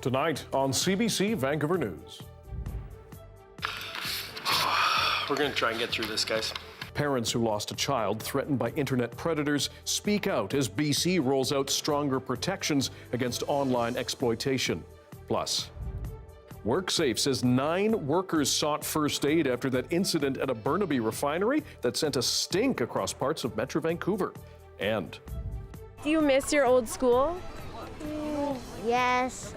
Tonight on CBC Vancouver News. We're going to try and get through this, guys. Parents who lost a child threatened by internet predators speak out as BC rolls out stronger protections against online exploitation. Plus, WorkSafe says 9 workers sought first aid after that incident at a Burnaby refinery that sent a stink across parts of Metro Vancouver. And do you miss your old school? Yes.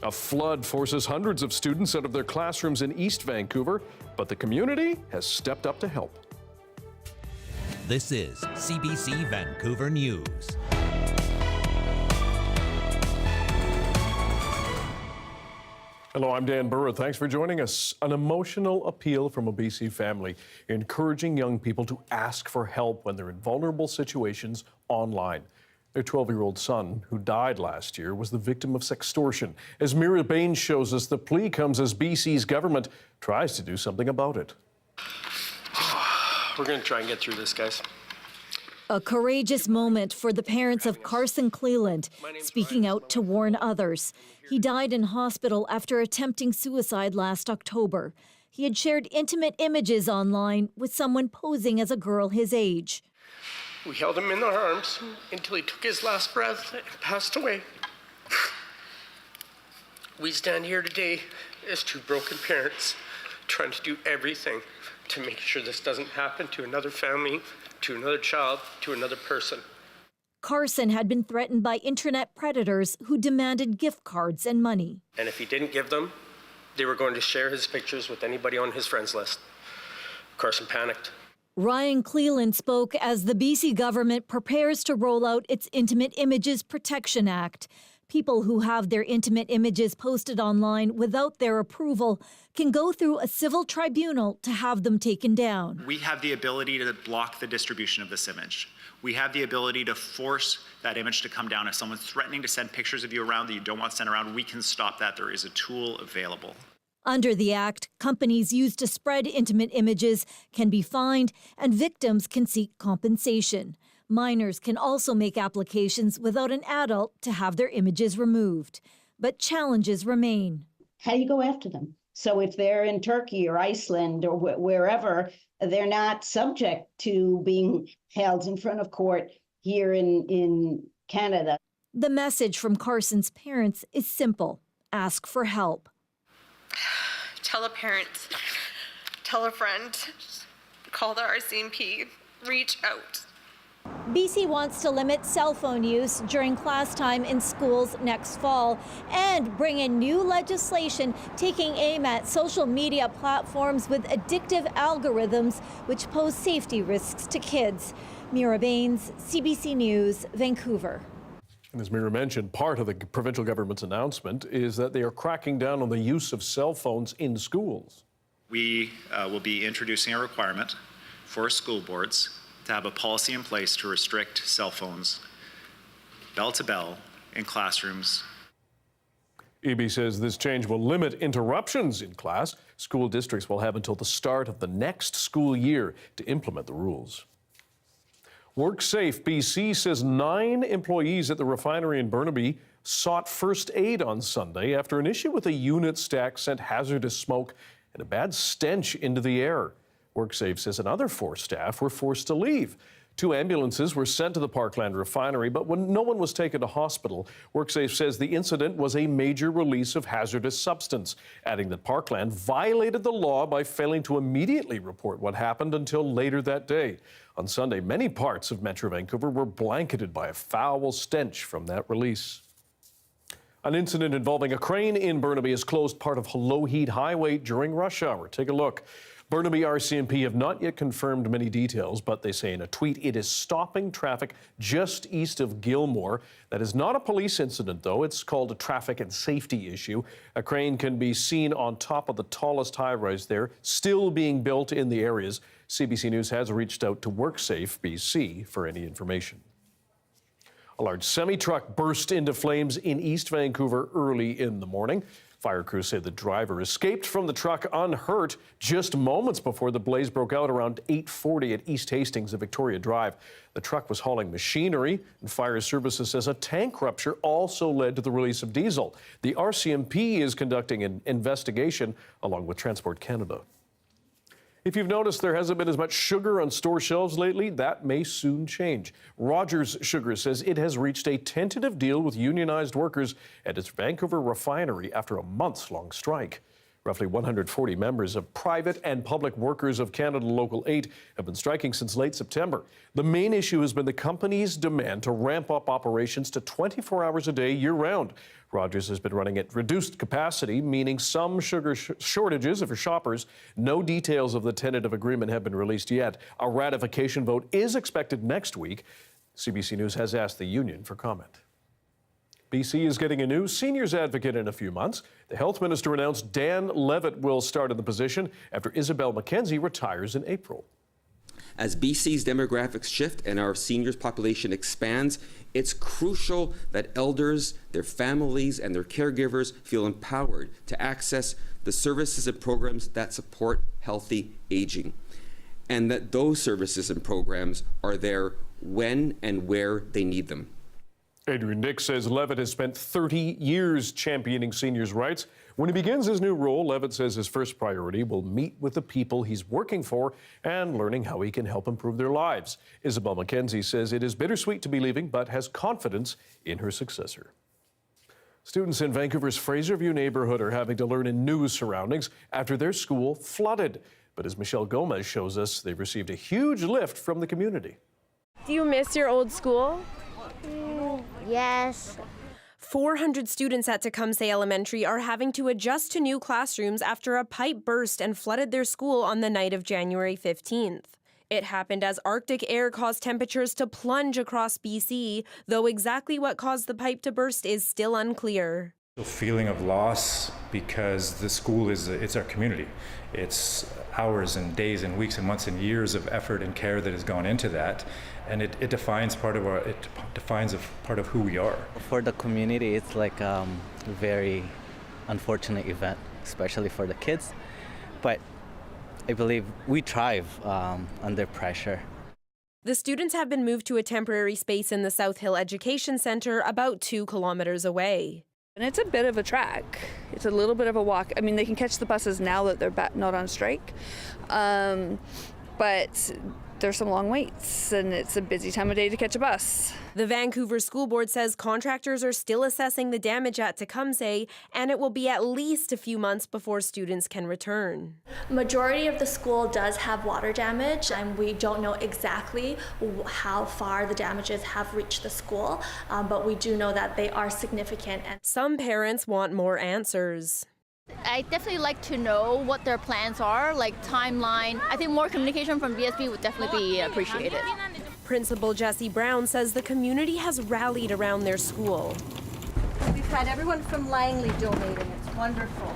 a flood forces hundreds of students out of their classrooms in East Vancouver, but the community has stepped up to help. This is CBC Vancouver News. Hello, I'm Dan Burritt. Thanks for joining us. An emotional appeal from a BC family encouraging young people to ask for help when they're in vulnerable situations online. Their 12-year-old son, who died last year, was the victim of sextortion. As Mira Baines shows us, the plea comes as BC's government tries to do something about it. We're going to try and get through this, guys. A courageous moment for the parents of Carson Cleland, speaking out to warn others. He died in hospital after attempting suicide last October. He had shared intimate images online with someone posing as a girl his age. We held him in our arms until he took his last breath and passed away. We stand here today as two broken parents, trying to do everything to make sure this doesn't happen to another family, to another child, to another person. Carson had been threatened by internet predators who demanded gift cards and money. And if he didn't give them, they were going to share his pictures with anybody on his friends list. Carson panicked. Ryan Cleland spoke as the BC government prepares to roll out its Intimate Images Protection Act. People who have their intimate images posted online without their approval can go through a civil tribunal to have them taken down. We have the ability to block the distribution of this image. We have the ability to force that image to come down. If someone's threatening to send pictures of you around that you don't want sent around, we can stop that. There is a tool available. Under the Act, companies used to spread intimate images can be fined and victims can seek compensation. Minors can also make applications without an adult to have their images removed. But challenges remain. How do you go after them? So if they're in Turkey or Iceland or wherever, they're not subject to being held in front of court here in Canada. The message from Carson's parents is simple. Ask for help. Tell a parent, tell a friend, call the RCMP, reach out. BC wants to limit cell phone use during class time in schools next fall and bring in new legislation taking aim at social media platforms with addictive algorithms which pose safety risks to kids. Mira Baines, CBC News, Vancouver. And as Mira mentioned, part of the provincial government's announcement is that they are cracking down on the use of cell phones in schools. We will be introducing a requirement for school boards to have a policy in place to restrict cell phones bell to bell in classrooms. EB says this change will limit interruptions in class. School districts will have until the start of the next school year to implement the rules. WorkSafe BC says 9 employees at the refinery in Burnaby sought first aid on Sunday after an issue with a unit stack sent hazardous smoke and a bad stench into the air. WorkSafe says another 4 staff were forced to leave. 2 ambulances were sent to the Parkland refinery, but when no one was taken to hospital, WorkSafe says the incident was a major release of hazardous substance, adding that Parkland violated the law by failing to immediately report what happened until later that day. On Sunday, many parts of Metro Vancouver were blanketed by a foul stench from that release. An incident involving a crane in Burnaby has closed part of Lougheed Highway during rush hour. Take a look. Burnaby RCMP have not yet confirmed many details, but they say in a tweet it is stopping traffic just east of Gilmore. That is not a police incident, though. It's called a traffic and safety issue. A crane can be seen on top of the tallest high-rise there, still being built in the areas. CBC News has reached out to WorkSafe BC for any information. A large semi-truck burst into flames in East Vancouver early in the morning. Fire crews say the driver escaped from the truck unhurt just moments before the blaze broke out around 8:40 at East Hastings and Victoria Drive. The truck was hauling machinery, and fire services says a tank rupture also led to the release of diesel. The RCMP is conducting an investigation along with Transport Canada. If you've noticed there hasn't been as much sugar on store shelves lately, that may soon change. Rogers Sugar says it has reached a tentative deal with unionized workers at its Vancouver refinery after a months-long strike. Roughly 140 members of private and public workers of Canada Local 8 have been striking since late September. The main issue has been the company's demand to ramp up operations to 24 hours a day year-round. Rogers has been running at reduced capacity, meaning some sugar shortages for shoppers. No details of the tentative agreement have been released yet. A ratification vote is expected next week. CBC News has asked the union for comment. BC is getting a new seniors advocate in a few months. The health minister announced Dan Levitt will start in the position after Isabel McKenzie retires in April. As BC's demographics shift and our seniors population expands, it's crucial that elders, their families, and their caregivers feel empowered to access the services and programs that support healthy aging, and that those services and programs are there when and where they need them. Adrian Dick says Levitt has spent 30 years championing seniors' rights. When he begins his new role, Levitt says his first priority will meet with the people he's working for and learning how he can help improve their lives. Isabel McKenzie says it is bittersweet to be leaving, but has confidence in her successor. Students in Vancouver's Fraserview neighborhood are having to learn in new surroundings after their school flooded. But as Michelle Gomez shows us, they've received a huge lift from the community. Do you miss your old school? Yes. 400 students at Tecumseh Elementary are having to adjust to new classrooms after a pipe burst and flooded their school on the night of January 15th. It happened as Arctic air caused temperatures to plunge across BC, though exactly what caused the pipe to burst is still unclear. A feeling of loss because the school it's our community. It's hours and days and weeks and months and years of effort and care that has gone into that, and it defines part of who we are. For the community, it's like a very unfortunate event, especially for the kids. But I believe we thrive under pressure. The students have been moved to a temporary space in the South Hill Education Centre about 2 kilometers away. And it's a bit of a trek. It's a little bit of a walk. I mean, they can catch the buses now that they're not on strike, but there's some long waits, and it's a busy time of day to catch a bus. The Vancouver School Board says contractors are still assessing the damage at Tecumseh, and it will be at least a few months before students can return. Majority of the school does have water damage, and we don't know exactly how far the damages have reached the school, but we do know that they are significant. Some parents want more answers. I definitely like to know what their plans are, like timeline. I think more communication from VSB would definitely be appreciated. Principal Jessie Brown says the community has rallied around their school. We've had everyone from Langley donating. It's wonderful.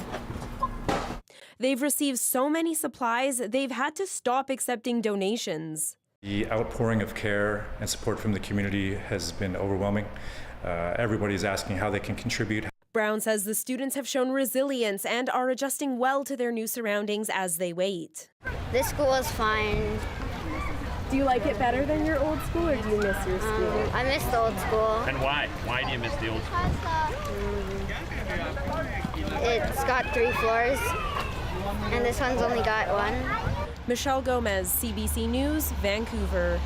They've received so many supplies, they've had to stop accepting donations. The outpouring of care and support from the community has been overwhelming. Everybody's asking how they can contribute. Brown says the students have shown resilience and are adjusting well to their new surroundings as they wait. This school is fine. Do you like it better than your old school, or do you miss your school? I miss the old school. And why? Why do you miss the old school? It's got 3 floors, and this one's only got 1. Michelle Gomez, CBC News, Vancouver.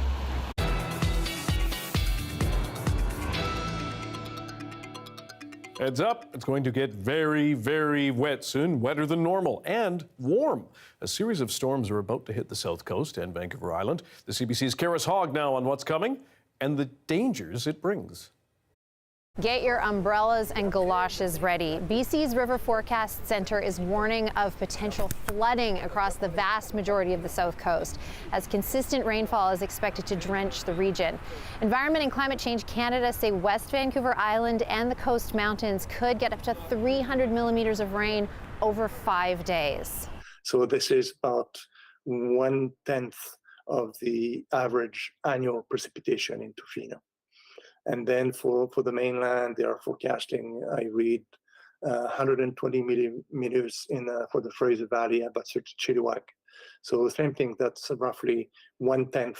Heads up, it's going to get very, very wet soon, wetter than normal, and warm. A series of storms are about to hit the south coast and Vancouver Island. The CBC's Karis Hogg now on what's coming and the dangers it brings. Get your umbrellas and galoshes ready. BC's River Forecast Center is warning of potential flooding across the vast majority of the south coast, as consistent rainfall is expected to drench the region. Environment and Climate Change Canada say West Vancouver Island and the Coast Mountains could get up to 300 millimeters of rain over 5 days. So this is about 1/10 of the average annual precipitation in Tofino. And then for the mainland, they are forecasting, I read, 120 millimeters for the Fraser Valley, about Chilliwack. So the same thing, that's roughly 1/10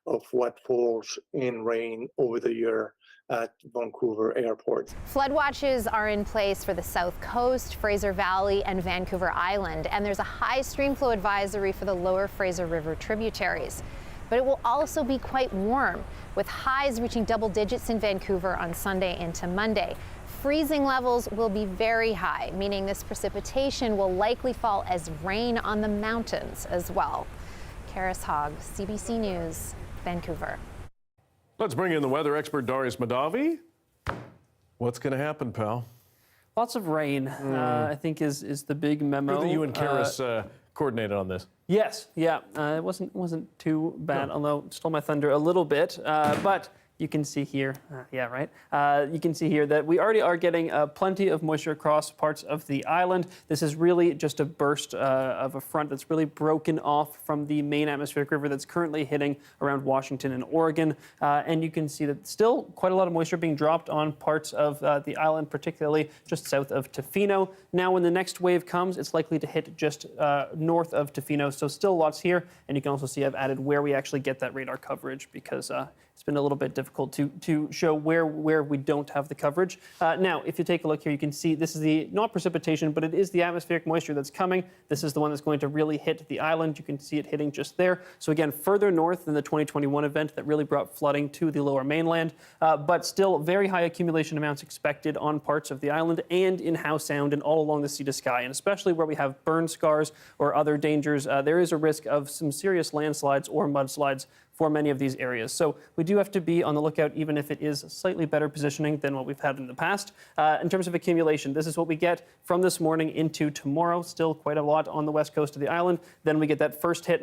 of what falls in rain over the year at Vancouver Airport. Flood watches are in place for the South Coast, Fraser Valley, and Vancouver Island, and there's a high stream flow advisory for the lower Fraser River tributaries. But it will also be quite warm, with highs reaching double digits in Vancouver on Sunday into Monday. Freezing levels will be very high, meaning this precipitation will likely fall as rain on the mountains as well. Karis Hogg, CBC News, Vancouver. Let's bring in the weather expert, Darius Madavi. What's going to happen, pal? Lots of rain, I think, is the big memo. Good that you and Karis coordinated on this. Yes, yeah. It wasn't too bad, although it stole my thunder a little bit. But you can see here, you can see here that we already are getting plenty of moisture across parts of the island. This is really just a burst of a front that's really broken off from the main atmospheric river that's currently hitting around Washington and Oregon. And you can see that still quite a lot of moisture being dropped on parts of the island, particularly just south of Tofino. Now, when the next wave comes, it's likely to hit just north of Tofino. So still lots here. And you can also see I've added where we actually get that radar coverage because it's been a little bit difficult to show where we don't have the coverage. Now, if you take a look here, you can see this is not precipitation, but it is the atmospheric moisture that's coming. This is the one that's going to really hit the island. You can see it hitting just there. So again, further north than the 2021 event that really brought flooding to the lower mainland, but still very high accumulation amounts expected on parts of the island and in Howe Sound and all along the sea to sky, and especially where we have burn scars or other dangers, there is a risk of some serious landslides or mudslides for many of these areas. So we do have to be on the lookout, even if it is slightly better positioning than what we've had in the past. In terms of accumulation, this is what we get from this morning into tomorrow. Still quite a lot on the west coast of the island. Then we get that first hit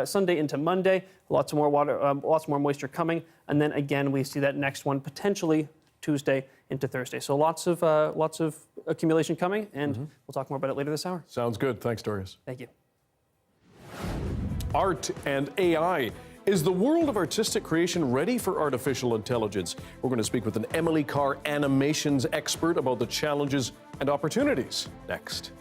Sunday into Monday. Lots more water, lots more moisture coming. And then again, we see that next one potentially Tuesday into Thursday. So lots of accumulation coming, and we'll talk more about it later this hour. Sounds good. Thanks, Darius. Thank you. Art and AI. Is the world of artistic creation ready for artificial intelligence? We're going to speak with an Emily Carr animations expert about the challenges and opportunities next.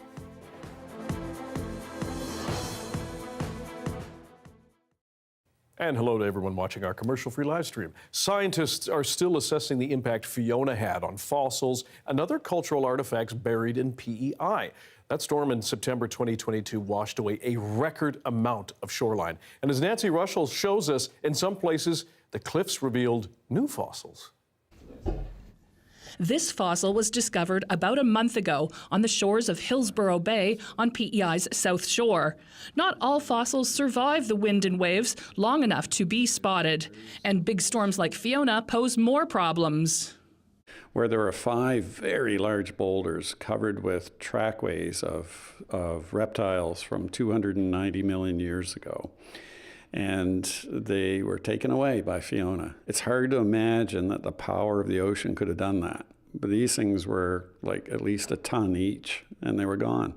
And hello to everyone watching our commercial-free live stream. Scientists are still assessing the impact Fiona had on fossils and other cultural artifacts buried in PEI. That storm in September 2022 washed away a record amount of shoreline. And as Nancy Russell shows us, in some places, the cliffs revealed new fossils. This fossil was discovered about a month ago on the shores of Hillsborough Bay on PEI's south shore. Not all fossils survive the wind and waves long enough to be spotted, and big storms like Fiona pose more problems. Where there are 5 very large boulders covered with trackways of reptiles from 290 million years ago. And they were taken away by Fiona. It's hard to imagine that the power of the ocean could have done that. But these things were like at least a ton each, and they were gone.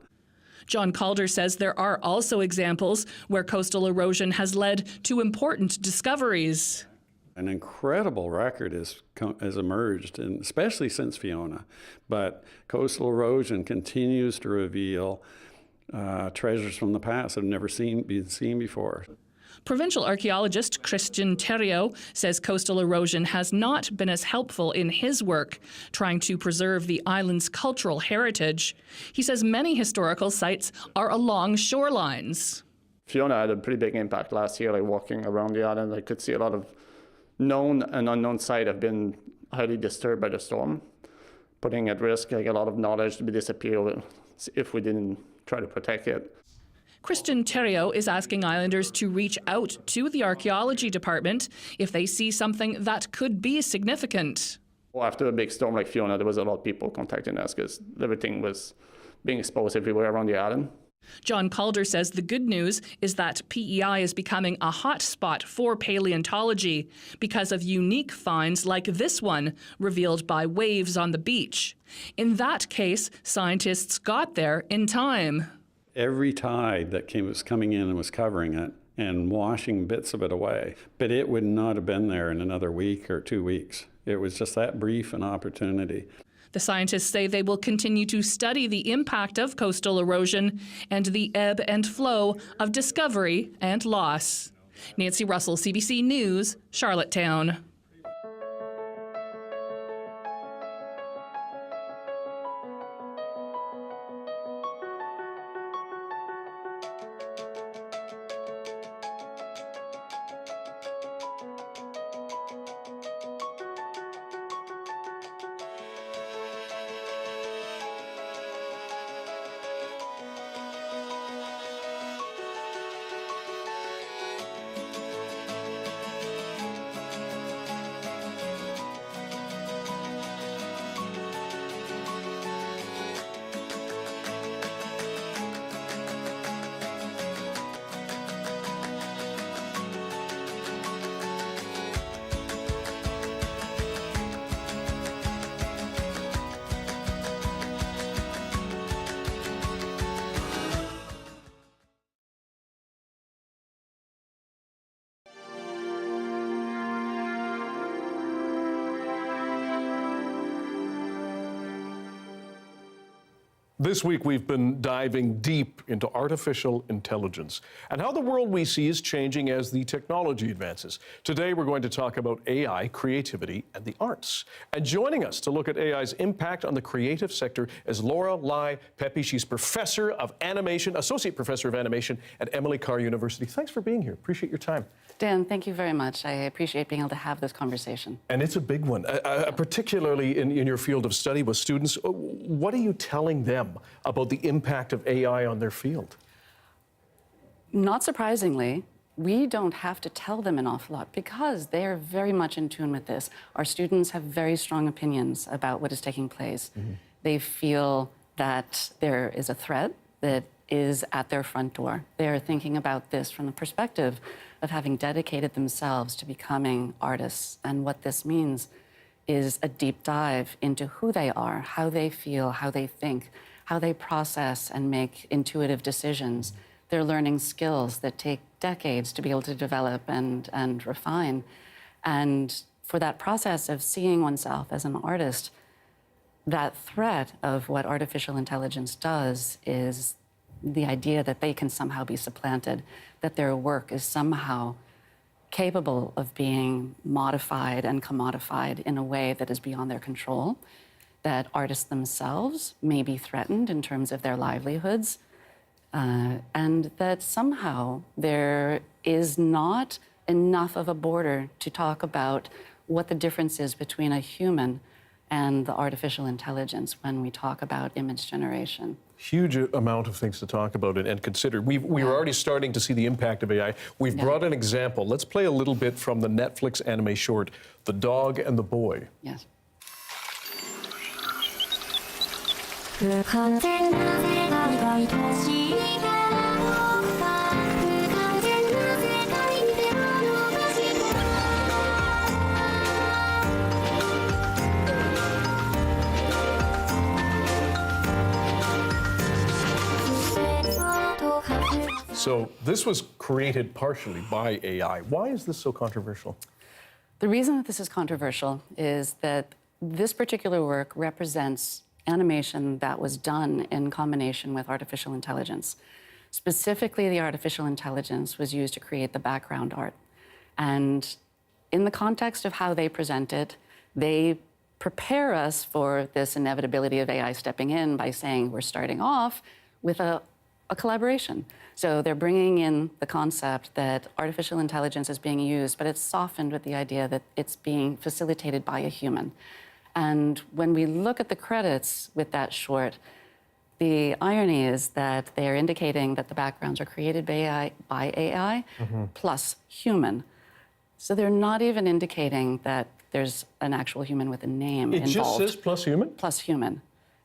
John Calder says there are also examples where coastal erosion has led to important discoveries. An incredible record has emerged, and especially since Fiona. But coastal erosion continues to reveal treasures from the past that have never been seen before. Provincial archaeologist Christian Theriault says coastal erosion has not been as helpful in his work, trying to preserve the island's cultural heritage. He says many historical sites are along shorelines. Fiona had a pretty big impact last year, like walking around the island. I could see a lot of known and unknown sites have been highly disturbed by the storm, putting at risk like a lot of knowledge to be disappeared if we didn't try to protect it. Christian Theriault is asking islanders to reach out to the archaeology department if they see something that could be significant. Well, after a big storm like Fiona, there was a lot of people contacting us because everything was being exposed everywhere around the island. John Calder says the good news is that PEI is becoming a hot spot for paleontology because of unique finds like this one revealed by waves on the beach. In that case, scientists got there in time. Every tide that was coming in and was covering it and washing bits of it away, but it would not have been there in another week or 2 weeks. It was just that brief an opportunity. The scientists say they will continue to study the impact of coastal erosion and the ebb and flow of discovery and loss. Nancy Russell, CBC News, Charlottetown. This week, we've been diving deep into artificial intelligence and how the world we see is changing as the technology advances. Today, we're going to talk about AI, creativity, and the arts. And joining us to look at AI's impact on the creative sector is Laura Lai Pepe. She's professor of animation, associate professor of animation at Emily Carr University. Thanks for being here. Appreciate your time. Dan, thank you very much. I appreciate being able to have this conversation. And it's a big one, particularly in your field of study with students. What are you telling them about the impact of AI on their field? Not surprisingly, we don't have to tell them an awful lot because they are very much in tune with this. Our students have very strong opinions about what is taking place. Mm-hmm. They feel that there is a threat that is at their front door. They are thinking about this from the perspective of having dedicated themselves to becoming artists. And what this means is a deep dive into who they are, how they feel, how they think, how they process and make intuitive decisions. They're learning skills that take decades to be able to develop and refine. And for that process of seeing oneself as an artist, that threat of what artificial intelligence does is the idea that they can somehow be supplanted, that their work is somehow capable of being modified and commodified in a way that is beyond their control, that artists themselves may be threatened in terms of their livelihoods, and that somehow there is not enough of a border to talk about what the difference is between a human and the artificial intelligence when we talk about image generation. Huge amount of things to talk about and consider. We're already starting to see the impact of AI. We've brought an example. Let's play a little bit from the Netflix anime short, The Dog and the Boy. Yes. So this was created partially by AI. Why is this so controversial? The reason that this is controversial is that this particular work represents animation that was done in combination with artificial intelligence. Specifically, the artificial intelligence was used to create the background art. And in the context of how they present it, they prepare us for this inevitability of AI stepping in by saying we're starting off with a collaboration. So they're bringing in the concept that artificial intelligence is being used, but it's softened with the idea that it's being facilitated by a human. And when we look at the credits with that short, the irony is that they're indicating that the backgrounds are created by AI plus human. So they're not even indicating that there's an actual human with a name involved. It just says plus human? Plus human.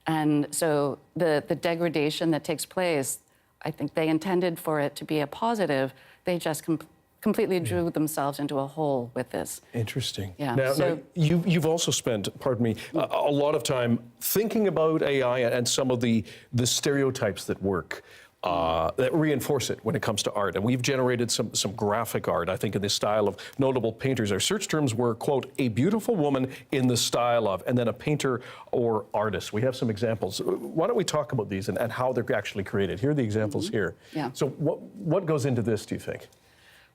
And so the degradation that takes place, I think they intended for it to be a positive. They just completely drew themselves into a hole with this. Interesting. Yeah. Now you've also spent, pardon me, a lot of time thinking about AI and some of the stereotypes that work. that reinforce it when it comes to art. And we've generated some graphic art, I think, in the style of notable painters. Our search terms were, quote, a beautiful woman in the style of, and then a painter or artist. We have some examples. Why don't we talk about these and how they're actually created? Here are the examples here. Yeah. So what goes into this, do you think?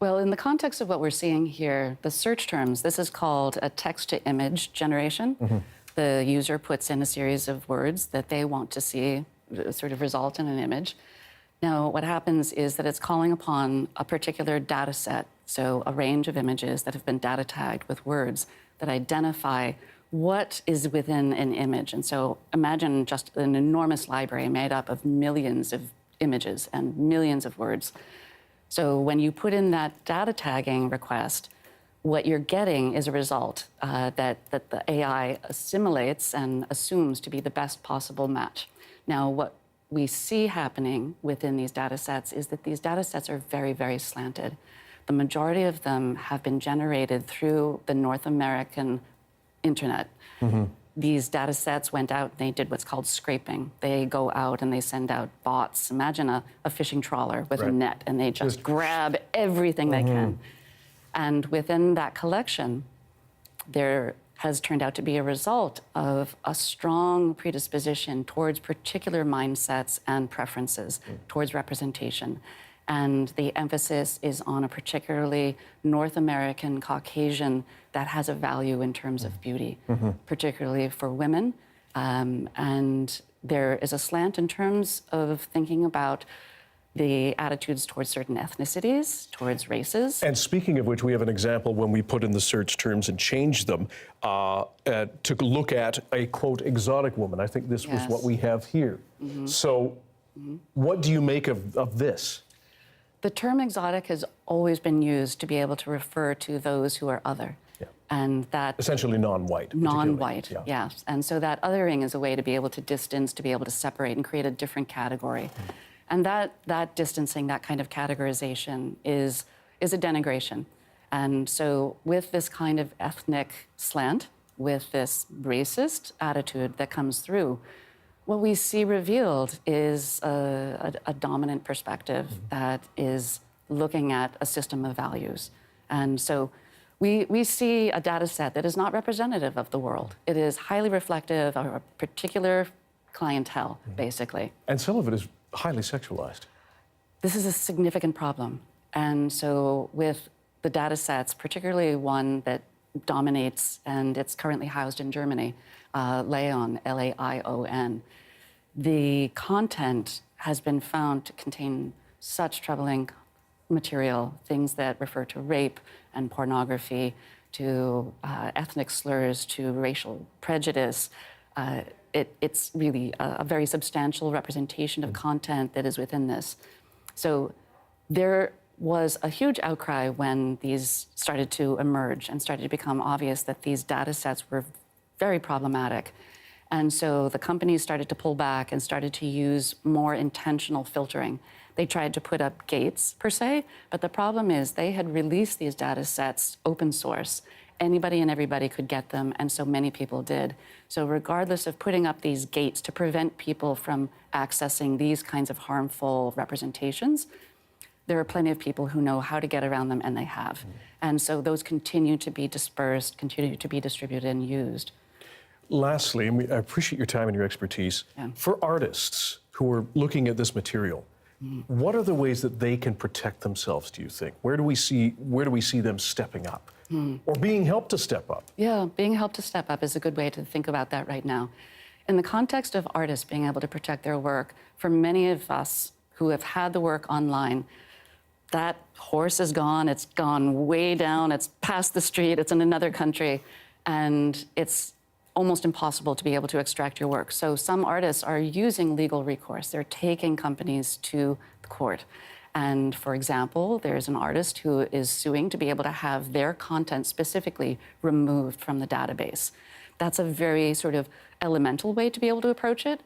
Well, in the context of what we're seeing here, the search terms, this is called a text-to-image generation. The user puts in a series of words that they want to see sort of result in an image. Now, what happens is that it's calling upon a particular data set, so a range of images that have been data tagged with words that identify what is within an image. And so imagine just an enormous library made up of millions of images and millions of words. So when you put in that data tagging request, what you're getting is a result that the AI assimilates and assumes to be the best possible match. Now, what we see happening within these data sets is that these data sets are very, very slanted. The majority of them have been generated through the North American internet. These data sets went out, they did what's called scraping. They go out and they send out bots. Imagine a fishing trawler with a net, and they just grab everything they can. And within that collection, there has turned out to be a result of a strong predisposition towards particular mindsets and preferences, towards representation. And the emphasis is on a particularly North American Caucasian that has a value in terms of beauty, particularly for women. And there is a slant in terms of thinking about the attitudes towards certain ethnicities, towards races. And speaking of which, we have an example when we put in the search terms and changed them to look at a, quote, exotic woman. I think this was what we have here. So what do you make of this? The term exotic has always been used to be able to refer to those who are other. And that essentially non-white. Non-white, yes. And so that othering is a way to be able to distance, to be able to separate and create a different category. And that distancing, that kind of categorization is a denigration. And so with this kind of ethnic slant, with this racist attitude that comes through, what we see revealed is a dominant perspective that is looking at a system of values. And so we see a data set that is not representative of the world. It is highly reflective of a particular clientele, basically. And some of it is highly sexualized. This is a significant problem. And so with the data sets, particularly one that dominates, and it's currently housed in Germany, Laion, L-A-I-O-N, the content has been found to contain such troubling material, things that refer to rape and pornography, to ethnic slurs, to racial prejudice. It's really a very substantial representation of content that is within this. So there was a huge outcry when these started to emerge and started to become obvious that these data sets were very problematic. And so the companies started to pull back and started to use more intentional filtering. They tried to put up gates, per se, but the problem is they had released these data sets open source. Anybody and everybody could get them, and so many people did. So regardless of putting up these gates to prevent people from accessing these kinds of harmful representations, there are plenty of people who know how to get around them, and they have. And so those continue to be dispersed, continue to be distributed and used. Lastly, and I appreciate your time and your expertise, for artists who are looking at this material, what are the ways that they can protect themselves, do you think? Where do we see them stepping up? Or being helped to step up? Yeah, being helped to step up is a good way to think about that right now. In the context of artists being able to protect their work, for many of us who have had the work online, that horse is gone, it's gone way down, it's past the street, it's in another country, and it's almost impossible to be able to extract your work. So some artists are using legal recourse. They're taking companies to the court. And for example, there's an artist who is suing to be able to have their content specifically removed from the database. That's a very sort of elemental way to be able to approach it.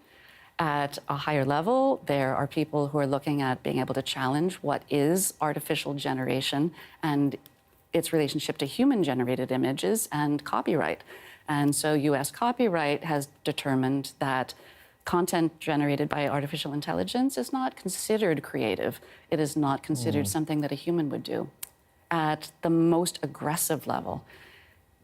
At a higher level, there are people who are looking at being able to challenge what is artificial generation and its relationship to human-generated images and copyright. And so U.S. copyright has determined that content generated by artificial intelligence is not considered creative. It is not considered something that a human would do. At the most aggressive level,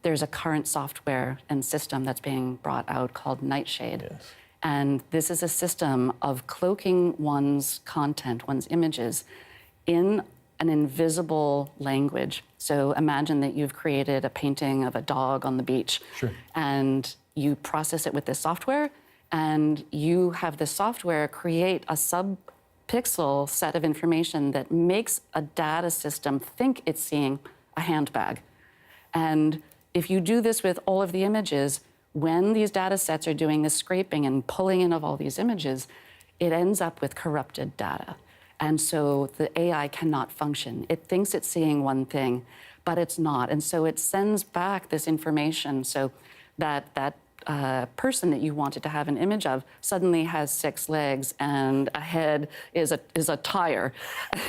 there's a current software and system that's being brought out called Nightshade. Yes. And this is a system of cloaking one's content, one's images, in an invisible language. So imagine that you've created a painting of a dog on the beach. Sure. And you process it with this software, and you have this software create a sub-pixel set of information that makes a data system think it's seeing a handbag. And if you do this with all of the images, when these data sets are doing this scraping and pulling in of all these images, it ends up with corrupted data. And so the AI cannot function. It thinks it's seeing one thing, but it's not. And so it sends back this information so that person that you wanted to have an image of suddenly has 6 legs and a head is a tire.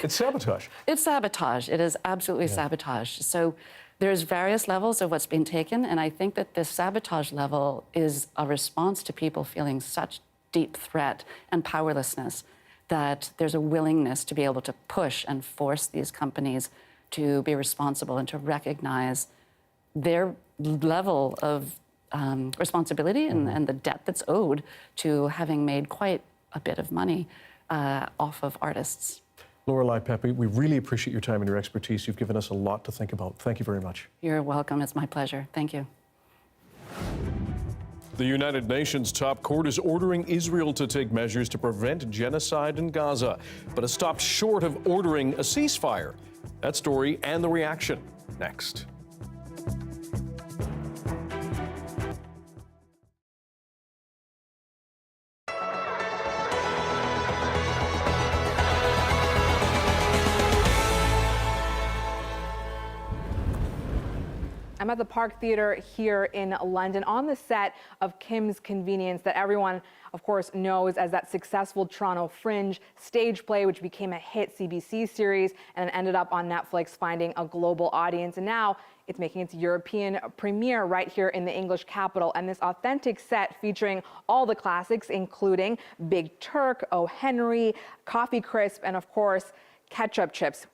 It's sabotage. It's sabotage. It is absolutely sabotage. So there's various levels of what's been taken, and I think that this sabotage level is a response to people feeling such deep threat and powerlessness that there's a willingness to be able to push and force these companies to be responsible and to recognize their level of responsibility and the debt that's owed to having made quite a bit of money off of artists. Lorelei Pepe, we really appreciate your time and your expertise. You've given us a lot to think about. Thank you very much. You're welcome. It's my pleasure. Thank you. The United Nations top court is ordering Israel to take measures to prevent genocide in Gaza, but has stopped short of ordering a ceasefire. That story and the reaction next. I'm at the Park Theatre here in London on the set of Kim's Convenience that everyone, of course, knows as that successful Toronto Fringe stage play, which became a hit CBC series and ended up on Netflix finding a global audience. And now it's making its European premiere right here in the English capital. And this authentic set featuring all the classics, including Big Turk, O. Henry, Coffee Crisp, and of course, ketchup chips,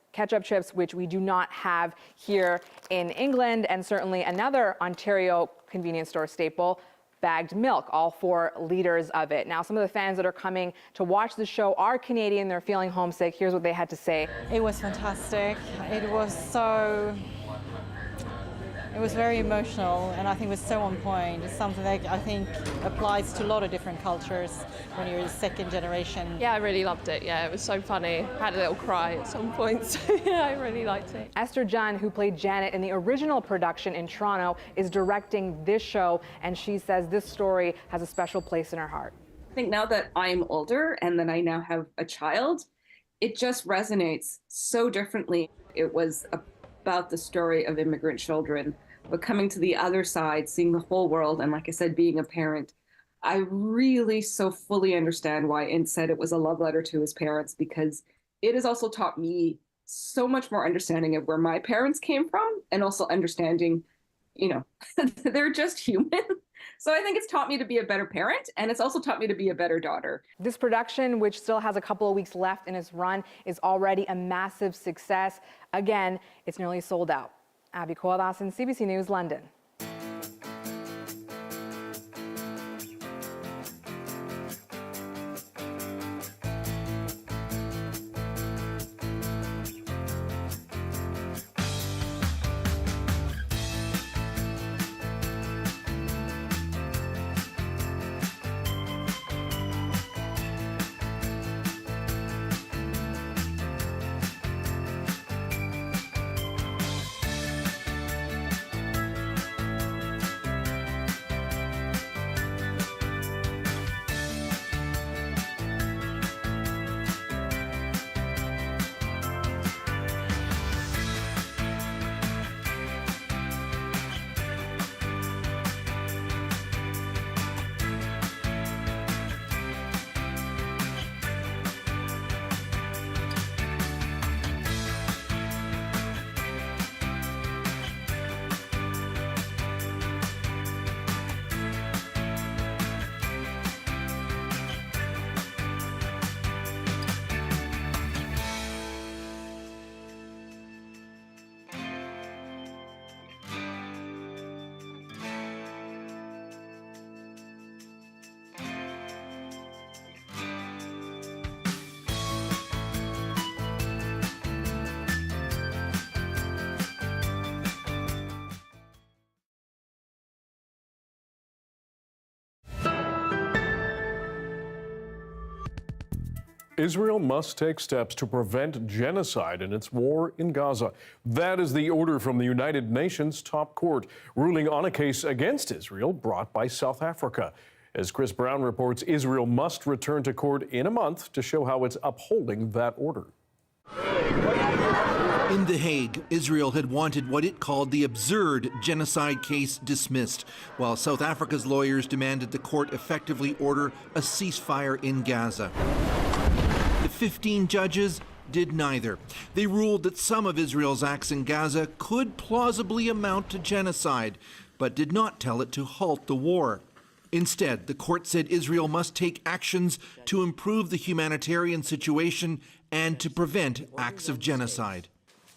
which we do not have here in England, and certainly another Ontario convenience store staple, bagged milk, all 4 liters of it. Now, some of the fans that are coming to watch the show are Canadian. They're feeling homesick. Here's what they had to say. It was fantastic. It was very emotional, and I think it was so on point. It's something that I think applies to a lot of different cultures when you're the second generation. Yeah, I really loved it. Yeah, it was so funny. I had a little cry at some point, so yeah, I really liked it. Esther Jahn, who played Janet in the original production in Toronto, is directing this show, and she says this story has a special place in her heart. I think now that I'm older and that I now have a child, it just resonates so differently. It was about the story of immigrant children, but coming to the other side, seeing the whole world, and like I said, being a parent, I really so fully understand why Int said it was a love letter to his parents, because it has also taught me so much more understanding of where my parents came from, and also understanding, they're just human. So I think it's taught me to be a better parent, and it's also taught me to be a better daughter. This production, which still has a couple of weeks left in its run, is already a massive success. Again, it's nearly sold out. Abby Koalasan, CBC News, London. Israel must take steps to prevent genocide in its war in Gaza. That is the order from the United Nations top court, ruling on a case against Israel brought by South Africa. As Chris Brown reports, Israel must return to court in a month to show how it's upholding that order. In The Hague, Israel had wanted what it called the absurd genocide case dismissed, while South Africa's lawyers demanded the court effectively order a ceasefire in Gaza. The 15 judges did neither. They ruled that some of Israel's acts in Gaza could plausibly amount to genocide, but did not tell it to halt the war. Instead, the court said Israel must take actions to improve the humanitarian situation and to prevent acts of genocide.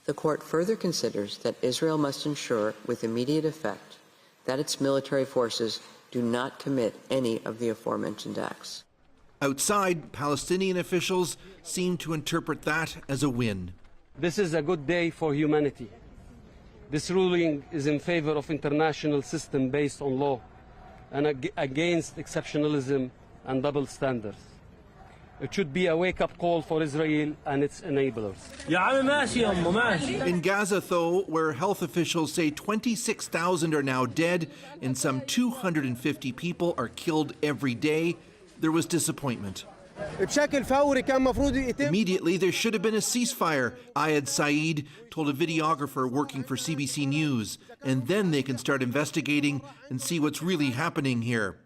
The court further considers that Israel must ensure with immediate effect that its military forces do not commit any of the aforementioned acts. Outside, Palestinian officials seem to interpret that as a win. This is a good day for humanity. This ruling is in favor of international system based on law and against exceptionalism and double standards. It should be a wake-up call for Israel and its enablers. In Gaza, though, where health officials say 26,000 are now dead and some 250 people are killed every day, there was disappointment. Immediately, there should have been a ceasefire, Ayad Saeed told a videographer working for CBC News, and then they can start investigating and see what's really happening here.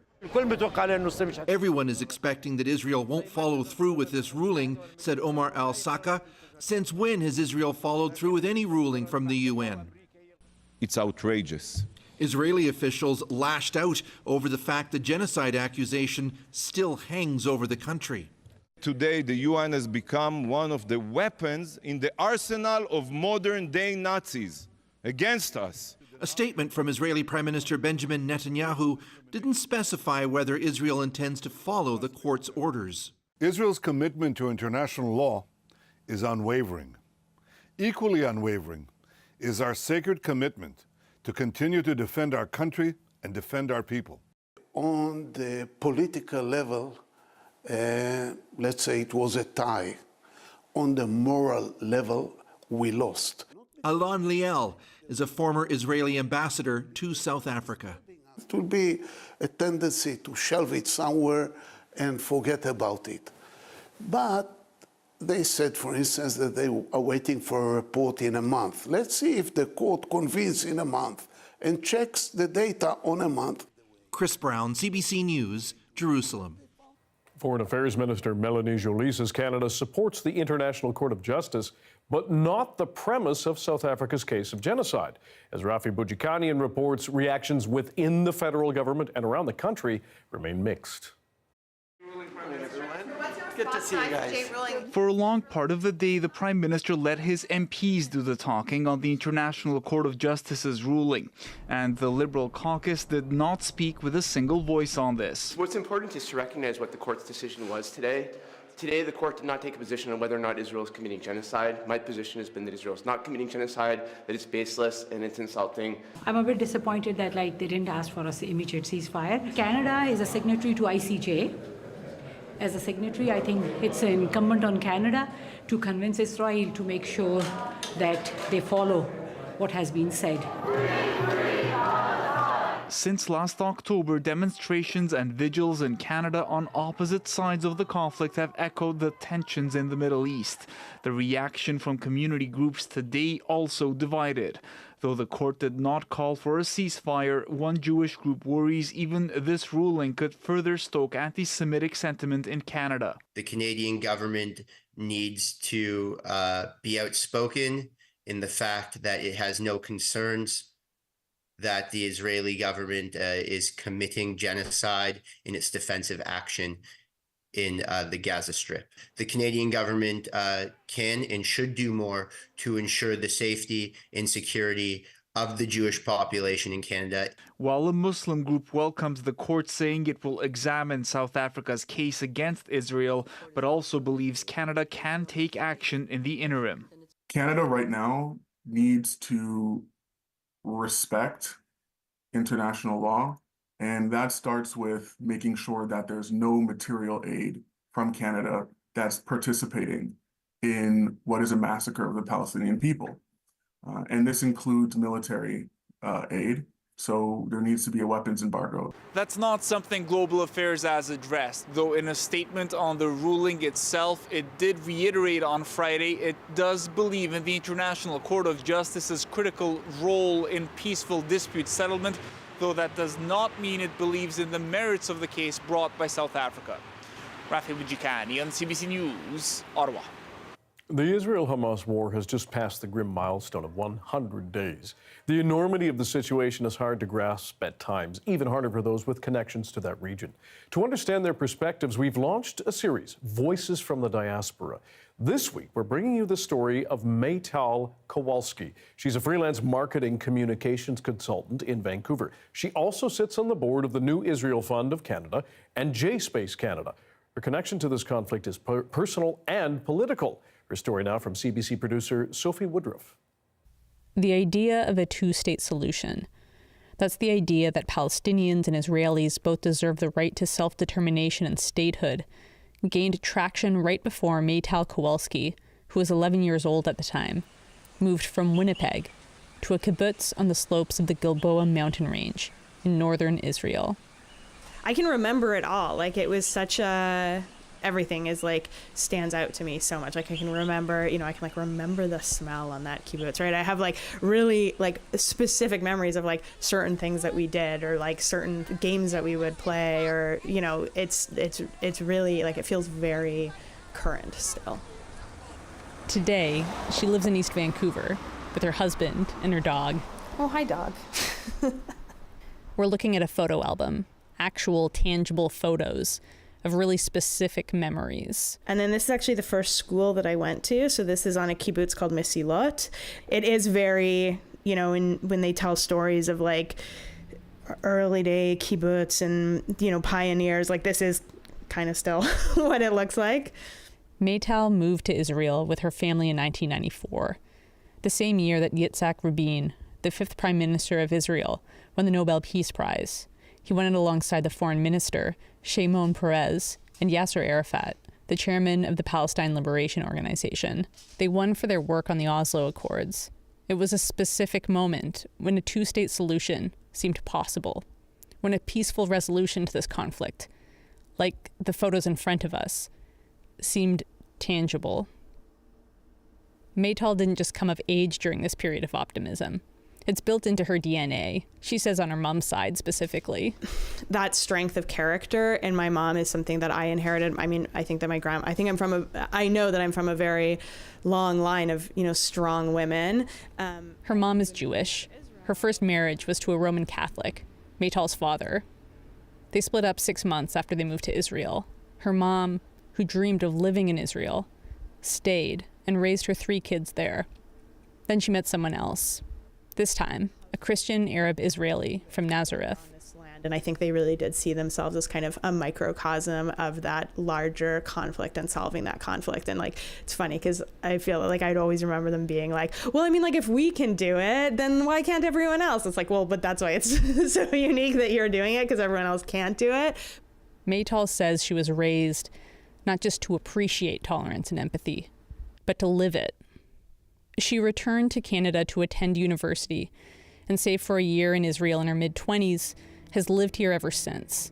Everyone is expecting that Israel won't follow through with this ruling, said Omar al-Saka. Since when has Israel followed through with any ruling from the UN? It's outrageous. Israeli officials lashed out over the fact the genocide accusation still hangs over the country. Today, the UN has become one of the weapons in the arsenal of modern-day Nazis against us. A statement from Israeli Prime Minister Benjamin Netanyahu didn't specify whether Israel intends to follow the court's orders. Israel's commitment to international law is unwavering. Equally unwavering is our sacred commitment to continue to defend our country and defend our people. On the political level, let's say it was a tie. On the moral level, we lost. Alon Liel is a former Israeli ambassador to South Africa. It will be a tendency to shelve it somewhere and forget about it. But they said, for instance, that they are waiting for a report in a month. Let's see if the court convenes in a month and checks the data on a month. Chris Brown, CBC News, Jerusalem. Foreign Affairs Minister Melanie Joly says Canada supports the International Court of Justice, but not the premise of South Africa's case of genocide. As Rafi Boudjikanian reports, reactions within the federal government and around the country remain mixed. Good to see you guys. For a long part of the day, the Prime Minister let his MPs do the talking on the International Court of Justice's ruling. And the Liberal caucus did not speak with a single voice on this. What's important is to recognize what the court's decision was today. Today, the court did not take a position on whether or not Israel is committing genocide. My position has been that Israel is not committing genocide, that it's baseless and it's insulting. I'm a bit disappointed that they didn't ask for an immediate ceasefire. Canada is a signatory to ICJ. As a signatory, I think it's incumbent on Canada to convince Israel to make sure that they follow what has been said. Since last October, demonstrations and vigils in Canada on opposite sides of the conflict have echoed the tensions in the Middle East. The reaction from community groups today also divided. Though the court did not call for a ceasefire, one Jewish group worries even this ruling could further stoke anti-Semitic sentiment in Canada. The Canadian government needs to be outspoken in the fact that it has no concerns that the Israeli government is committing genocide in its defensive action in the Gaza Strip. The Canadian government can and should do more to ensure the safety and security of the Jewish population in Canada. While a Muslim group welcomes the court, saying it will examine South Africa's case against Israel, but also believes Canada can take action in the interim. Canada right now needs to respect international law, and that starts with making sure that there's no material aid from Canada that's participating in what is a massacre of the Palestinian people. And this includes military aid. So there needs to be a weapons embargo. That's not something Global Affairs has addressed, though in a statement on the ruling itself, it did reiterate on Friday it does believe in the International Court of Justice's critical role in peaceful dispute settlement, though that does not mean it believes in the merits of the case brought by South Africa. Rafi Wijikani on CBC News, Ottawa. The Israel-Hamas war has just passed the grim milestone of 100 days. The enormity of the situation is hard to grasp at times, even harder for those with connections to that region. To understand their perspectives, we've launched a series, Voices from the Diaspora. This week, we're bringing you the story of Maytal Kowalski. She's a freelance marketing communications consultant in Vancouver. She also sits on the board of the New Israel Fund of Canada and J-Space Canada. Her connection to this conflict is personal and political. Her story now from CBC producer Sophie Woodruff. The idea of a two-state solution. That's the idea that Palestinians and Israelis both deserve the right to self-determination and statehood, gained traction right before Maytal Kowalski, who was 11 years old at the time, moved from Winnipeg to a kibbutz on the slopes of the Gilboa mountain range in northern Israel. I can remember it all. Like, it was such a... Everything is like stands out to me so much. Like, I can remember, I can like remember the smell on that kibbutz, right? I have like really like specific memories of like certain things that we did, or like certain games that we would play, or it's really like, it feels very current still. Today, she lives in East Vancouver with her husband and her dog. Oh, hi, dog. We're looking at a photo album, actual tangible photos of really specific memories. And then this is actually the first school that I went to. So this is on a kibbutz called Mesilot. It is very, when they tell stories of like early day kibbutz and, pioneers, like this is kind of still what it looks like. Maytal moved to Israel with her family in 1994, the same year that Yitzhak Rabin, the fifth prime minister of Israel, won the Nobel Peace Prize. He won it alongside the foreign minister, Shimon Peres, and Yasser Arafat, the chairman of the Palestine Liberation Organization. They won for their work on the Oslo Accords. It was a specific moment when a two-state solution seemed possible, when a peaceful resolution to this conflict, like the photos in front of us, seemed tangible. Maytal didn't just come of age during this period of optimism. It's built into her DNA. She says on her mom's side specifically. That strength of character in my mom is something that I inherited. I mean, I think that I know that I'm from a very long line of, strong women. Her mom is Jewish. Her first marriage was to a Roman Catholic, Maytal's father. They split up 6 months after they moved to Israel. Her mom, who dreamed of living in Israel, stayed and raised her 3 kids there. Then she met someone else. This time, a Christian Arab Israeli from Nazareth. And I think they really did see themselves as kind of a microcosm of that larger conflict and solving that conflict. And like, it's funny because I feel like I'd always remember them being like, well, I mean, like, if we can do it, then why can't everyone else? It's like, well, but that's why it's so unique that you're doing it, because everyone else can't do it. Maytal says she was raised not just to appreciate tolerance and empathy, but to live it. She returned to Canada to attend university and, save for a year in Israel in her mid-20s, has lived here ever since.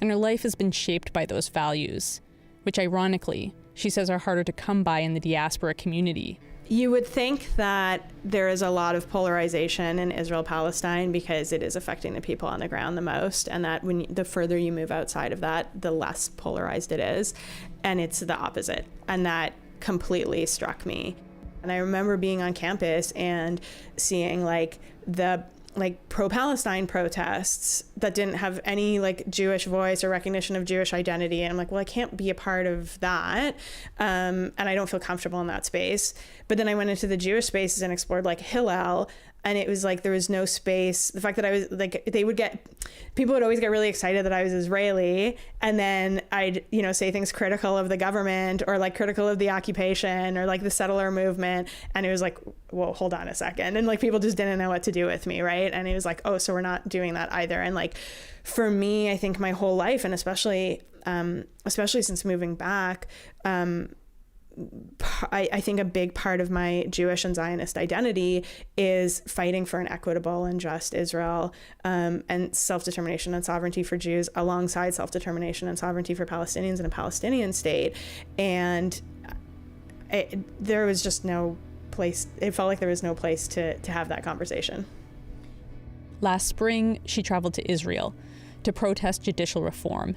And her life has been shaped by those values, which ironically, she says are harder to come by in the diaspora community. You would think that there is a lot of polarization in Israel-Palestine because it is affecting the people on the ground the most, and that the further you move outside of that, the less polarized it is. And it's the opposite. And that completely struck me. And I remember being on campus and seeing the pro-Palestine protests that didn't have any Jewish voice or recognition of Jewish identity. And I'm like, well, I can't be a part of that. And I don't feel comfortable in that space. But then I went into the Jewish spaces and explored Hillel. And it was there was no space. The fact that I was people would always get really excited that I was Israeli. And then I'd, say things critical of the government or critical of the occupation or the settler movement. And it was well, hold on a second. And people just didn't know what to do with me. Right. And it was oh, so we're not doing that either. And for me, I think my whole life, and especially especially since moving back, I think a big part of my Jewish and Zionist identity is fighting for an equitable and just Israel, and self-determination and sovereignty for Jews alongside self-determination and sovereignty for Palestinians in a Palestinian state. And there was just no place, it felt like there was no place to have that conversation. Last spring, she traveled to Israel to protest judicial reform.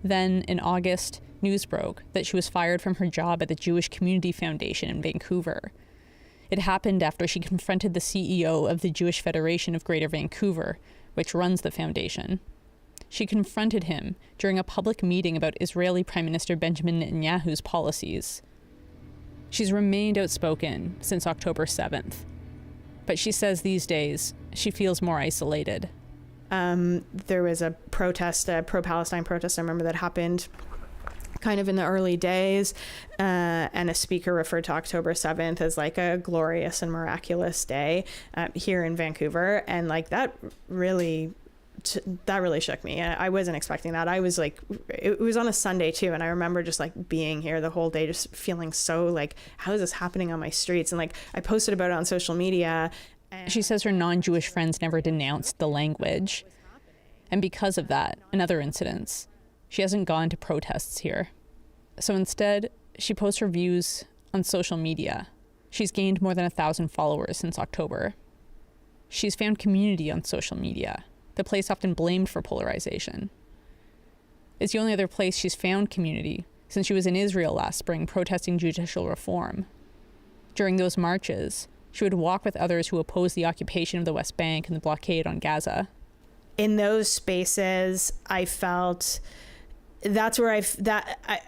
Then, in August, news broke that she was fired from her job at the Jewish Community Foundation in Vancouver. It happened after she confronted the CEO of the Jewish Federation of Greater Vancouver, which runs the foundation. She confronted him during a public meeting about Israeli Prime Minister Benjamin Netanyahu's policies. She's remained outspoken since October 7th, but she says these days she feels more isolated. There was a protest, a pro-Palestine protest, I remember, that happened kind of in the early days, and a speaker referred to October 7th as like a glorious and miraculous day here in Vancouver, and like that really shook me. I wasn't expecting that. I was like, it was on a Sunday too, and I remember just like being here the whole day, just feeling so like, how is this happening on my streets? And like, I posted about it on social media. She says her non-Jewish friends never denounced the language. And because of that, and other incidents, she hasn't gone to protests here. So instead, she posts her views on social media. She's gained more than 1,000 followers since October. She's found community on social media, the place often blamed for polarization. It's the only other place she's found community since she was in Israel last spring protesting judicial reform. During those marches, she would walk with others who opposed the occupation of the West Bank and the blockade on Gaza. In those spaces, I felt that's where I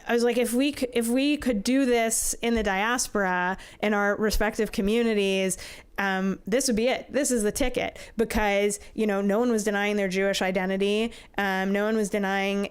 was like, if we could do this in the diaspora in our respective communities, this would be it. This is the ticket, because no one was denying their Jewish identity. No one was denying